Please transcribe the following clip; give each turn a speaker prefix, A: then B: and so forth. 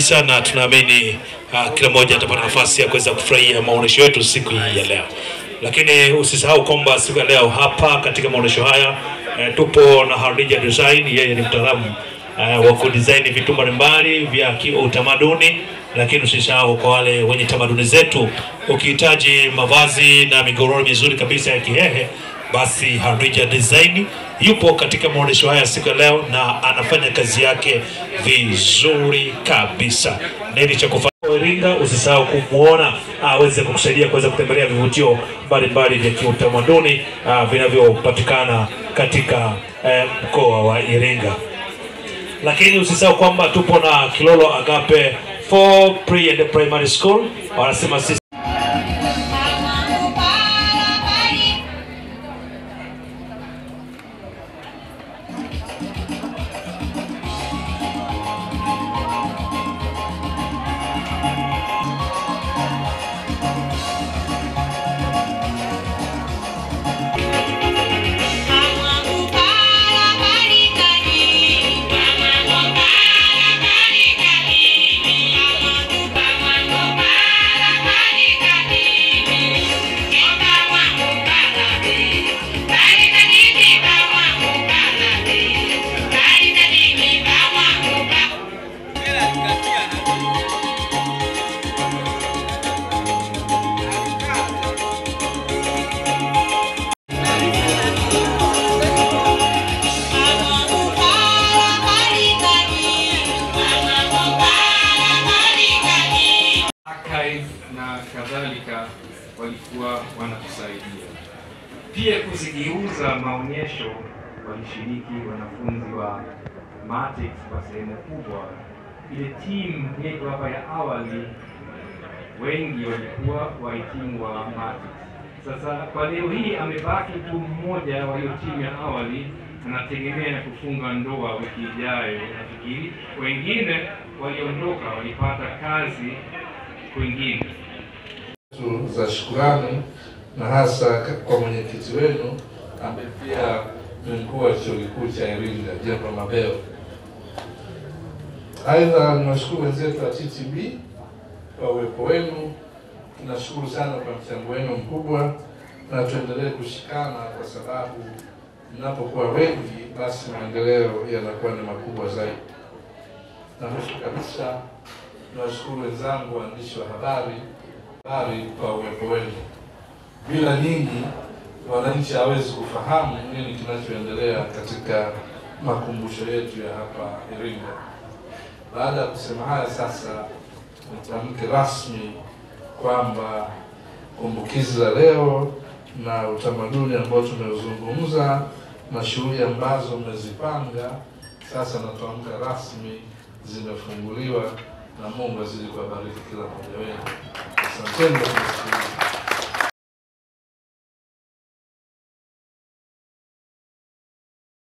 A: kabisa, na tunaamini kila mmoja atapata nafasi ya kuweza kufurahia maonesho yetu siku hii ya leo. Lakini usisahau kwamba siku ya leo hapa katika maonesho haya tupo na Khadija Design. Yeye ni mtaalamu wa kudesign vitu mbalimbali vya kiutamaduni, lakini usisahau kwa wale wenye tamaduni zetu, ukihitaji mavazi na migororo mizuri kabisa ya Kihehe, basi Khadija Design yupo katika maonesho haya siku ya leo na anafanya kazi yake vizuri kabisa. Nini cha kufanya Iringa, usisahau kumuona aweze kukusaidia kuweza kutembelea vivutio mbalimbali vya kiutamaduni vinavyopatikana katika mkoa wa Iringa. Lakini usisahau kwamba tupo na Kilolo Agape for Pre and Primary School. Wanasema sisi
B: na kadhalika walikuwa wanatusaidia. Pia kuzigeuza maonyesho walishiriki wanafunzi wa Matix kwa sehemu kubwa. Ile timu yetu hapa ya awali wengi walikuwa wahitimu wa Matix. Sasa kwa leo hii amebaki tu mmoja wa hiyo timu ya awali, anategemea kufunga ndoa wiki ijayo. Nafikiri wengine waliondoka, walipata kazi kwingine.
C: Za shukrani na hasa kwa mwenyekiti wenu ambaye pia ni mkuu wa chuo kikuu cha Iringa, General Mabeo. Aidha, ninashukuru wenzetu wa TTB kwa uwepo wenu. Tunashukuru sana kwa mchango wenu mkubwa, na tuendelee kushikana kwa sababu mnapokuwa wengi basi maendeleo yanakuwa ni makubwa zaidi. Na mwisho kabisa, nawashukuru wenzangu waandishi wa habari kwa uwepo wenu. Bila nyinyi wananchi hawezi kufahamu nini kinachoendelea katika makumbusho yetu ya hapa Iringa. Baada ya kusema haya, sasa nitamke rasmi kwamba kumbukizi la leo na utamaduni ambao tumeuzungumza na shughuli ambazo mmezipanga sasa natamka rasmi zimefunguliwa, na Mungu azidi kuwabariki kila mmoja wenu. Asanteni kwa kusikiliza.